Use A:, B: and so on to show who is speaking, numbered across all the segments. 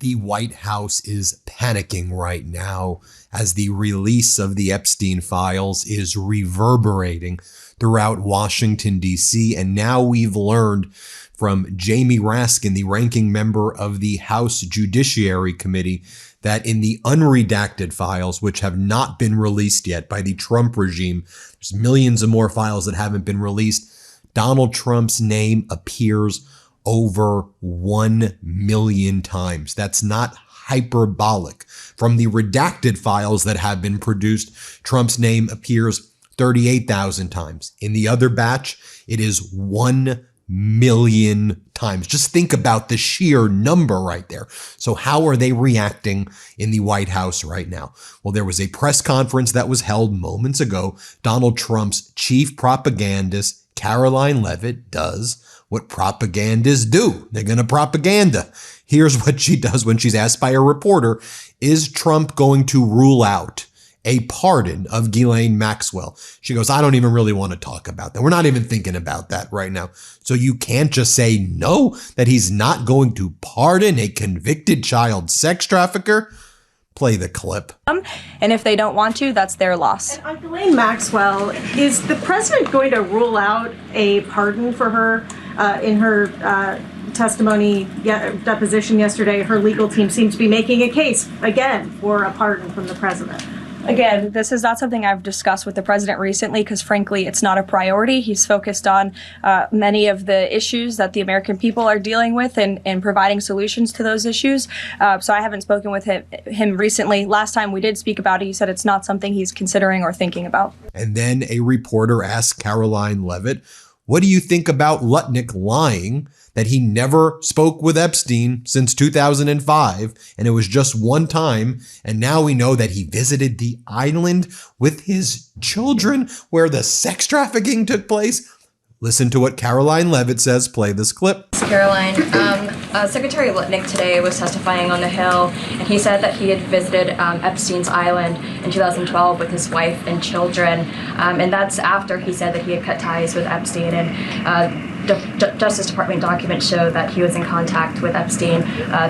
A: The White House is panicking right now as the release of the Epstein files is reverberating throughout Washington, D.C. And now we've learned from Jamie Raskin, the ranking member of the House Judiciary Committee, that in the unredacted files, which have not been released yet by the Trump regime, there's millions of more files that haven't been released. Donald Trump's name appears over 1 million times. That's not hyperbolic. From the redacted files that have been produced, Trump's name appears 38,000 times. In the other batch, it is 1 million times. Just think about the sheer number right there. So how are they reacting in the White House right now? Well, there was a press conference that was held moments ago. Donald Trump's chief propagandist, Caroline Leavitt, does what propagandists do. They're going to propaganda. Here's what she does when she's asked by a reporter, is Trump going to rule out a pardon of Ghislaine Maxwell? She goes, I don't even really want to talk about that. We're not even thinking about that right now. So you can't just say no, that he's not going to pardon a convicted child sex trafficker. Play the clip.
B: And if they don't want to, that's their loss.
C: And on Ghislaine Maxwell, is the president going to rule out a pardon for her? In her testimony, deposition yesterday, her legal team seemed to be making a case, again, for a pardon from the president.
B: Again, this is not something I've discussed with the president recently because, frankly, it's not a priority. He's focused on many of the issues that the American people are dealing with and providing solutions to those issues. So I haven't spoken with him recently. Last time we did speak about it, he said it's not something he's considering or thinking about.
A: And then a reporter asked Caroline Leavitt, what do you think about Lutnick lying that he never spoke with Epstein since 2005, and it was just one time, and now we know that he visited the island with his children where the sex trafficking took place? Listen to what Caroline Leavitt says. Play this clip.
D: Caroline, Secretary Lutnick today was testifying on the Hill, and he said that he had visited Epstein's island in 2012 with his wife and children, and that's after he said that he had cut ties with Epstein, and Justice Department documents show that he was in contact with Epstein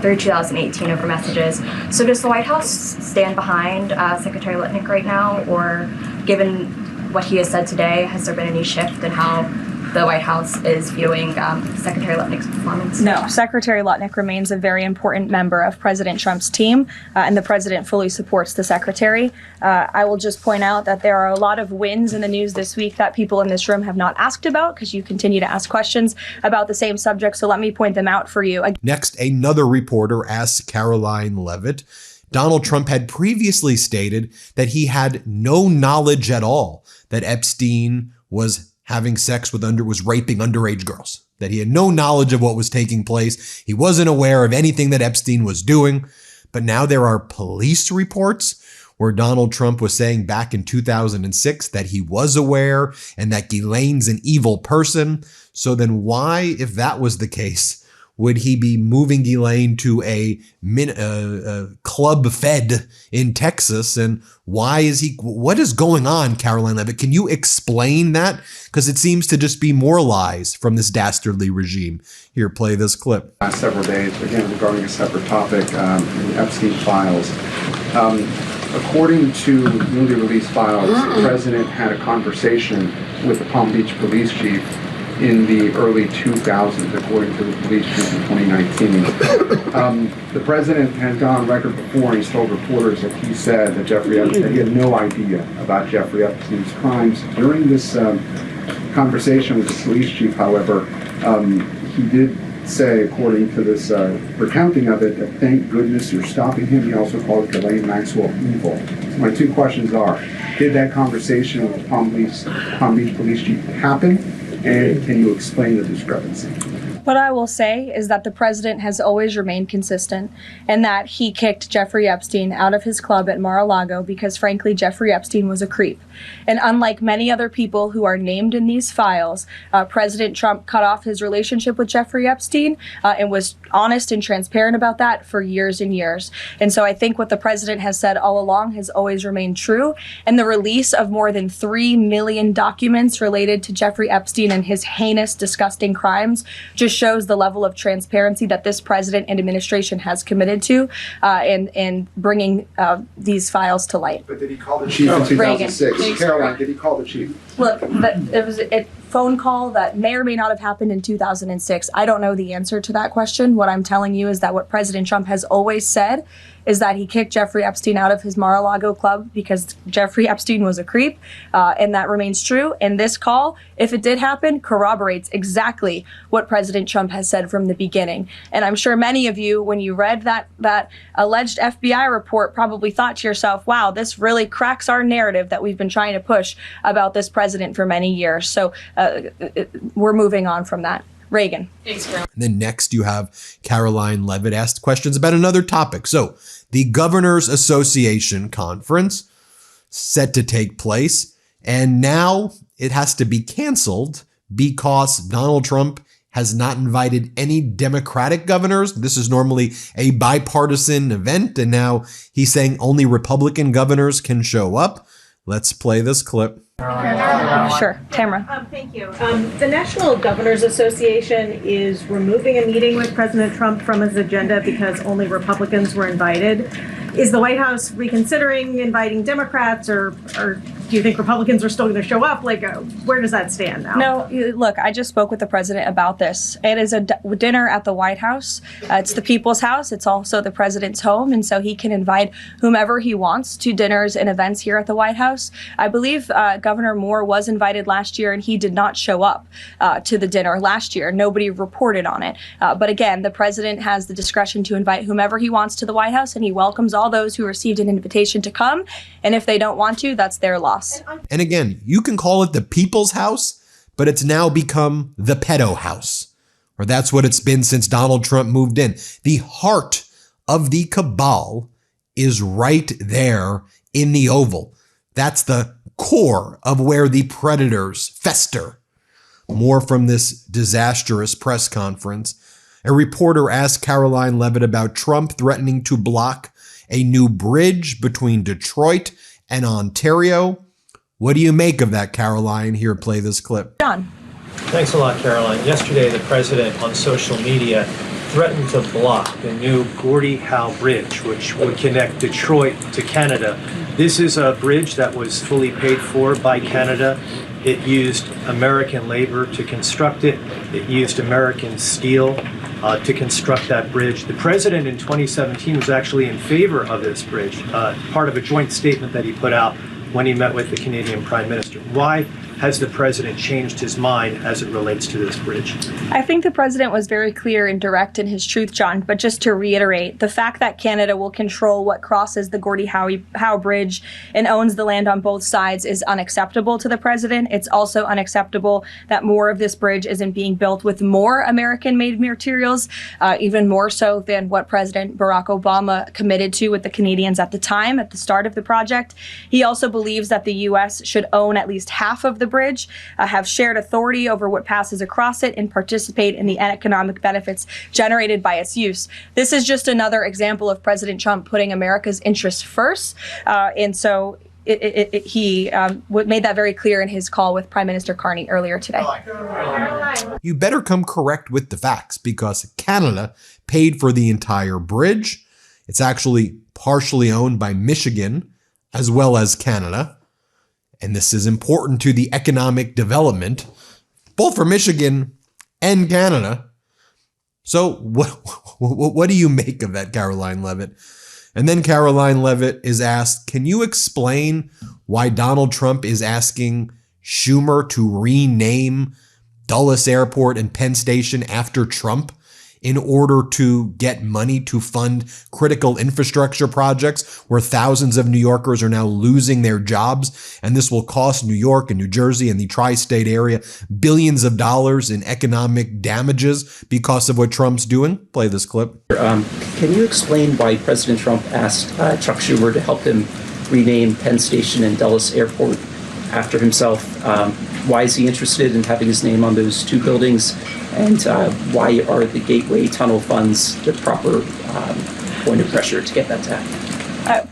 D: through 2018 over messages. So does the White House stand behind Secretary Lutnick right now, or given what he has said today, has there been any shift in how the White House is viewing Secretary Lutnick's performance?
B: No, Secretary Lutnick remains a very important member of President Trump's team, and the president fully supports the secretary. I will just point out that there are a lot of wins in the news this week that people in this room have not asked about because you continue to ask questions about the same subject, so let me point them out for you.
A: Next, another reporter asked Caroline Leavitt, Donald Trump had previously stated that he had no knowledge at all that Epstein was having sex with was raping underage girls, that he had no knowledge of what was taking place. He wasn't aware of anything that Epstein was doing. But now there are police reports where Donald Trump was saying back in 2006 that he was aware and that Ghislaine's an evil person. So then why, if that was the case, would he be moving Ghislaine to a club fed in Texas? And why is what is going on, Caroline Leavitt? Can you explain that? Because it seems to just be more lies from this dastardly regime. Here, play this clip.
E: Last several days, again, regarding a separate topic, in the Epstein files. According to newly released files, the president had a conversation with the Palm Beach police chief in the early 2000s, according to the police chief in 2019. The president has gone on record before, and he's told reporters that he said that that he had no idea about Jeffrey Epstein's crimes. During this conversation with the police chief, however, he did say, according to this recounting of it, that thank goodness you're stopping him. He also called Ghislaine Maxwell evil. So my two questions are, did that conversation with the Palm Beach police chief happen? And can you explain the discrepancy?
B: What I will say is that the president has always remained consistent and that he kicked Jeffrey Epstein out of his club at Mar-a-Lago because, frankly, Jeffrey Epstein was a creep. And unlike many other people who are named in these files, President Trump cut off his relationship with Jeffrey Epstein and was honest and transparent about that for years and years. And so I think what the president has said all along has always remained true. And the release of more than 3 million documents related to Jeffrey Epstein and his heinous, disgusting crimes just shows the level of transparency that this president and administration has committed to in bringing these files to light.
E: But did he call the chief in 2006? Caroline, did he call the chief?
B: Look, it was a phone call that may or may not have happened in 2006. I don't know the answer to that question. What I'm telling you is that what President Trump has always said is that he kicked Jeffrey Epstein out of his Mar-a-Lago club because Jeffrey Epstein was a creep, and that remains true. And this call, if it did happen, corroborates exactly what President Trump has said from the beginning. And I'm sure many of you, when you read that alleged FBI report, probably thought to yourself, wow, this really cracks our narrative that we've been trying to push about this president for many years. So we're moving on from that. Reagan.
A: Thanks, Caroline. And then next you have Caroline Levitt asked questions about another topic. So the Governors Association conference set to take place, and now it has to be canceled because Donald Trump has not invited any Democratic governors. This is normally a bipartisan event, and now he's saying only Republican governors can show up. Let's play this clip.
B: Sure, Tamara.
C: Thank you. The National Governors Association is removing a meeting with President Trump from his agenda because only Republicans were invited. Is the White House reconsidering inviting Democrats, or do you think Republicans are still going to show up? Like, where does that stand now?
B: No, look, I just spoke with the president about this. It is a dinner at the White House. It's the people's house. It's also the president's home. And so he can invite whomever he wants to dinners and events here at the White House. I believe Governor Moore was invited last year, and he did not show up to the dinner last year. Nobody reported on it. But again, the president has the discretion to invite whomever he wants to the White House, and he welcomes all those who received an invitation to come. And if they don't want to, that's their loss.
A: And again, you can call it the people's house, but it's now become the pedo house, or that's what it's been since Donald Trump moved in. The heart of the cabal is right there in the Oval. That's the core of where the predators fester. More from this disastrous press conference. A reporter asked Caroline Levitt about Trump threatening to block a new bridge between Detroit and Ontario. What do you make of that, Caroline? Here, play this clip.
B: John.
F: Thanks a lot, Caroline. Yesterday, the president on social media threatened to block the new Gordie Howe Bridge, which would connect Detroit to Canada. This is a bridge that was fully paid for by Canada. It used American labor to construct it. It used American steel to construct that bridge. The president in 2017 was actually in favor of this bridge, part of a joint statement that he put out when he met with the Canadian Prime Minister. Why has the president changed his mind as it relates to this bridge?
B: I think the president was very clear and direct in his truth, John. But just to reiterate, the fact that Canada will control what crosses the Gordie Howe Bridge and owns the land on both sides is unacceptable to the president. It's also unacceptable that more of this bridge isn't being built with more American-made materials, even more so than what President Barack Obama committed to with the Canadians at the time, at the start of the project. He also believes that the U.S. should own at least half of the bridge, have shared authority over what passes across it, and participate in the economic benefits generated by its use. This is just another example of President Trump putting America's interests first. And so he made that very clear in his call with Prime Minister Carney earlier today.
A: You better come correct with the facts, because Canada paid for the entire bridge. It's actually partially owned by Michigan as well as Canada. And this is important to the economic development, both for Michigan and Canada. So what do you make of that, Caroline Levitt? And then Caroline Levitt is asked, can you explain why Donald Trump is asking Schumer to rename Dulles Airport and Penn Station after Trump in order to get money to fund critical infrastructure projects where thousands of New Yorkers are now losing their jobs? And this will cost New York and New Jersey and the tri-state area billions of dollars in economic damages because of what Trump's doing. Play this clip.
G: Can you explain why President Trump asked Chuck Schumer to help him rename Penn Station and Dulles Airport after himself? Why is he interested in having his name on those two buildings? And why are the Gateway Tunnel funds the proper point of pressure to get that to happen?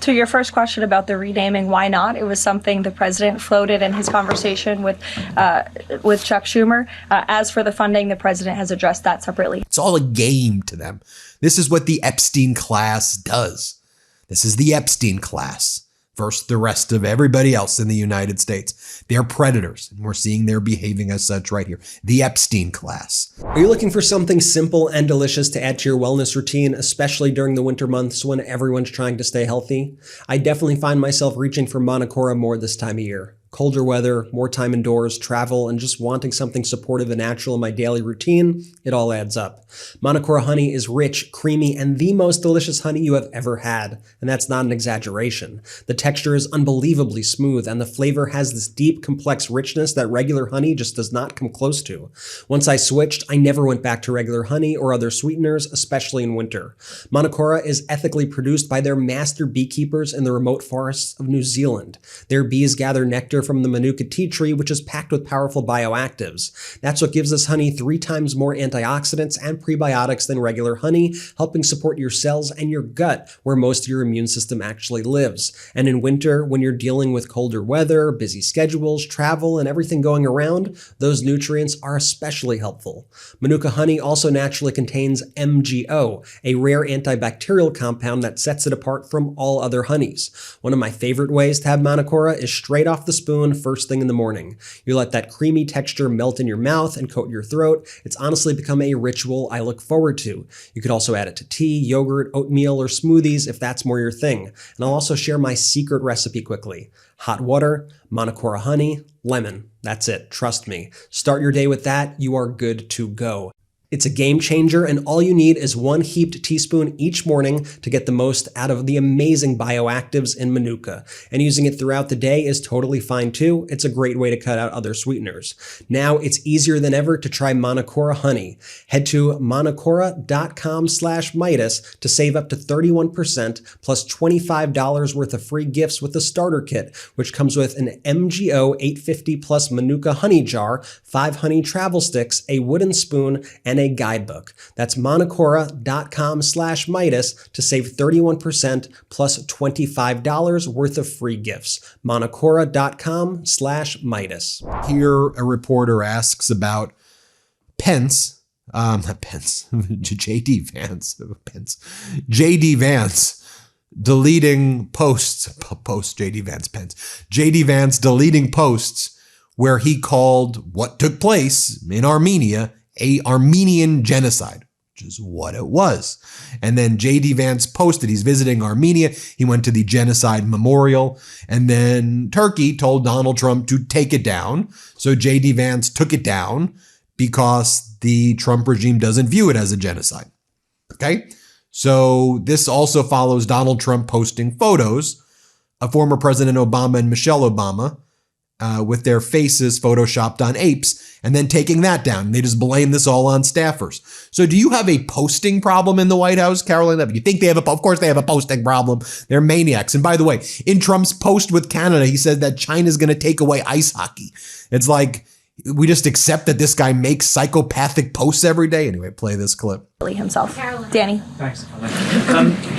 B: To your first question about the renaming, why not? It was something the president floated in his conversation with Chuck Schumer. As for the funding, the president has addressed that separately.
A: It's all a game to them. This is what the Epstein class does. This is the Epstein class versus the rest of everybody else in the United States. They're predators, and we're seeing they're behaving as such right here. The Epstein class.
H: Are you looking for something simple and delicious to add to your wellness routine, especially during the winter months when everyone's trying to stay healthy? I definitely find myself reaching for Monocora more this time of year. Colder weather, more time indoors, travel, and just wanting something supportive and natural in my daily routine, it all adds up. Monocora honey is rich, creamy, and the most delicious honey you have ever had. And that's not an exaggeration. The texture is unbelievably smooth, and the flavor has this deep, complex richness that regular honey just does not come close to. Once I switched, I never went back to regular honey or other sweeteners, especially in winter. Monocora is ethically produced by their master beekeepers in the remote forests of New Zealand. Their bees gather nectar from the Manuka tea tree, which is packed with powerful bioactives. That's what gives this honey 3 times more antioxidants and prebiotics than regular honey, helping support your cells and your gut, where most of your immune system actually lives. And in winter, when you're dealing with colder weather, busy schedules, travel, and everything going around, those nutrients are especially helpful. Manuka honey also naturally contains MgO, a rare antibacterial compound that sets it apart from all other honeys. One of my favorite ways to have Monocora is straight off the spoon first thing in the morning. You let that creamy texture melt in your mouth and coat your throat. It's honestly become a ritual I look forward to. You could also add it to tea, yogurt, oatmeal, or smoothies if that's more your thing. And I'll also share my secret recipe quickly. Hot water, Monocora honey, lemon. That's it. Trust me. Start your day with that. You are good to go. It's a game changer, and all you need is 1 heaped teaspoon each morning to get the most out of the amazing bioactives in Manuka. And using it throughout the day is totally fine too. It's a great way to cut out other sweeteners. Now it's easier than ever to try Monocora honey. Head to monocora.com/Meidas to save up to 31% plus $25 worth of free gifts with the starter kit, which comes with an MgO 850 plus Manuka honey jar, 5 honey travel sticks, a wooden spoon, and a guidebook. That's monocora.com/Meidas to save 31% plus $25 worth of free gifts. monocora.com/Meidas.
A: Here, a reporter asks about Pence, not Pence, J.D. Vance, J.D. Vance deleting posts, J.D. Vance, Pence, J.D. Vance deleting posts where he called what took place in Armenia a Armenian genocide, which is what it was. And then J.D. Vance posted he's visiting Armenia. He went to the genocide memorial. And then Turkey told Donald Trump to take it down. So J.D. Vance took it down because the Trump regime doesn't view it as a genocide. Okay? So this also follows Donald Trump posting photos of former President Obama and Michelle Obama with their faces photoshopped on apes, and then taking that down. They just blame this all on staffers. So do you have a posting problem in the White House, Caroline Levitt? You think they have of course they have a posting problem. They're maniacs. And by the way, in Trump's post with Canada, he said that China's going to take away ice hockey. It's like, we just accept that this guy makes psychopathic posts every day. Anyway, play this clip.
B: Himself. Danny.
F: Thanks.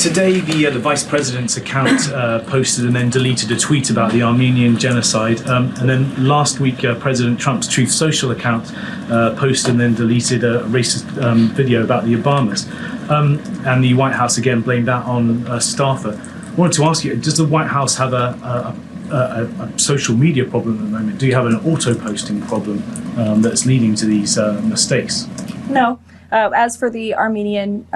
F: Today, the Vice President's account posted and then deleted a tweet about the Armenian genocide. And then last week, President Trump's Truth Social account posted and then deleted a racist video about the Obamas. And the White House again blamed that on a staffer. I wanted to ask you, does the White House have a social media problem at the moment? Do you have an auto-posting problem that's leading to these mistakes?
B: No. As for the Armenian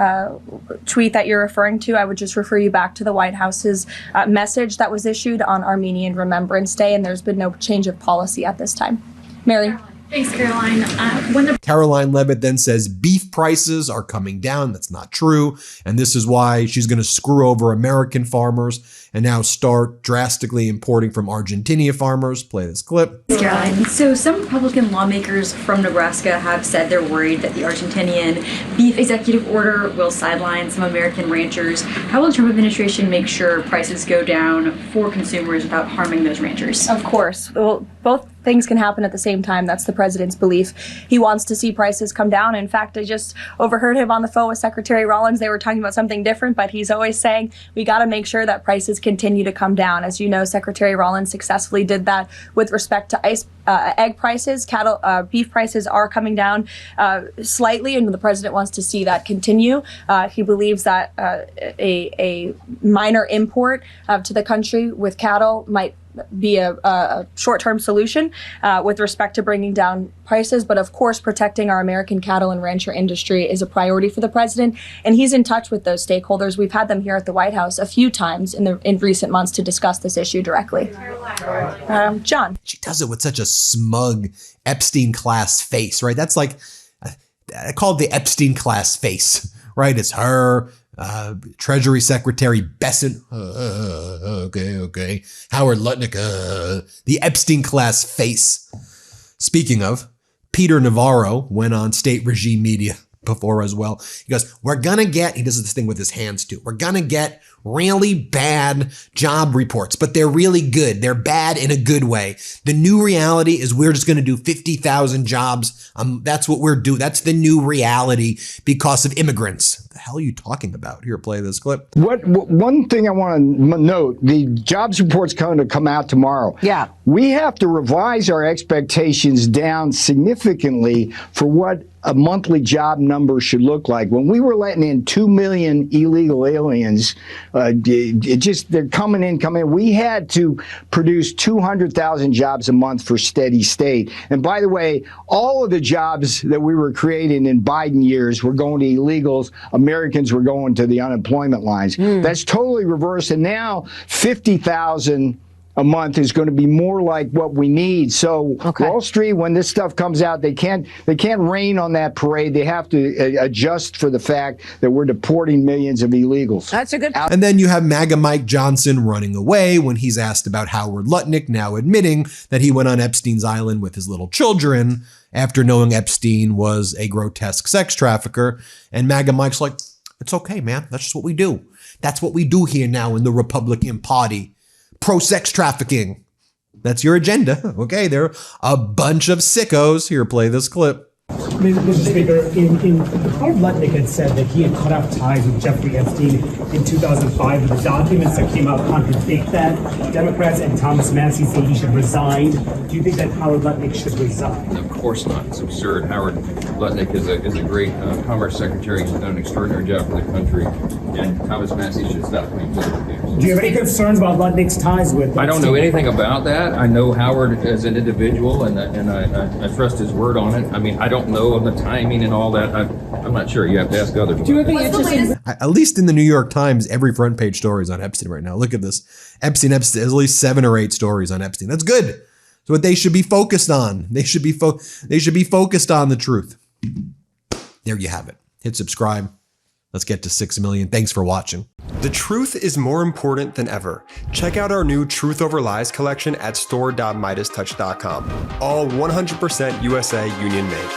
B: tweet that you're referring to, I would just refer you back to the White House's message that was issued on Armenian Remembrance Day, and there's been no change of policy at this time. Mary?
I: Thanks, Caroline.
A: Caroline Levitt then says beef prices are coming down. That's not true. And this is why she's going to screw over American farmers and now start drastically importing from Argentina farmers. Play this clip.
I: Thanks, Caroline. So some Republican lawmakers from Nebraska have said they're worried that the Argentinian beef executive order will sideline some American ranchers. How will the Trump administration make sure prices go down for consumers without harming those ranchers?
B: Of course. Well, both things can happen at the same time. That's the president's belief. He wants to see prices come down. In fact, I just overheard him on the phone with Secretary Rollins. They were talking about something different, but he's always saying we got to make sure that prices continue to come down. As you know, Secretary Rollins successfully did that with respect to egg prices. Beef prices are coming down slightly, and the president wants to see that continue. He believes that a minor import to the country with cattle might be a short-term solution with respect to bringing down prices. But of course, protecting our American cattle and rancher industry is a priority for the president, and he's in touch with those stakeholders. We've had them here at the White House a few times in recent months to discuss this issue directly. John.
A: She does it with such a smug Epstein-class face, right? That's like, I call it the Epstein-class face, right? It's her, Treasury Secretary Besant, okay. Howard Lutnick, the Epstein-class face. Speaking of, Peter Navarro went on state regime media before as well. He goes, he does this thing with his hands too. We're gonna get really bad job reports, but they're really good. They're bad in a good way. The new reality is we're just going to do 50,000 jobs. That's what we're doing. That's the new reality because of immigrants. What the hell are you talking about? Here, play this clip.
J: One thing I want to note, the jobs report's going to come out tomorrow.
K: Yeah.
J: We have to revise our expectations down significantly for what a monthly job number should look like. When we were letting in 2 million illegal aliens, they're coming in. We had to produce 200,000 jobs a month for steady state. And by the way, all of the jobs that we were creating in Biden years were going to illegals. Americans were going to the unemployment lines. That's totally reversed. And now 50,000 a month is going to be more like what we need. So Wall Street, when this stuff comes out, they can't rain on that parade. They have to adjust for the fact that we're deporting millions of illegals.
K: That's a good point.
A: And then you have MAGA Mike Johnson running away when he's asked about Howard Lutnick, now admitting that he went on Epstein's island with his little children after knowing Epstein was a grotesque sex trafficker. And MAGA Mike's like, it's okay, man. That's just what we do. That's what we do here now in the Republican Party. Pro-sex trafficking. That's your agenda. Okay, they're a bunch of sickos. Here, play this clip.
L: Mr. Speaker, Howard Lutnick had said that he had cut off ties with Jeffrey Epstein in 2005, and the documents that came out contradict that. Democrats and Thomas Massie say he should resign. Do you think that Howard Lutnick should resign?
M: Of course not. It's absurd. Howard Lutnick is a great Commerce Secretary. He's done an extraordinary job for the country, and Thomas Massie should stop playing political games.
L: Do you have any concerns about Lutnick's ties with
M: I don't know anything about that. I know Howard as an individual, and I trust his word on it. I mean, I don't know of the timing and all that. I'm not sure. You have to ask others.
L: Do you have any interesting?
A: At least in the New York Times, every front page story is on Epstein right now. Look at this. Epstein, there's at least 7 or 8 stories on Epstein. That's good. That's what they should be focused on. They should be focused on the truth. There you have it. Hit subscribe. Let's get to 6 million. Thanks for watching.
N: The truth is more important than ever. Check out our new Truth Over Lies collection at store.meidastouch.com. All 100% USA union made.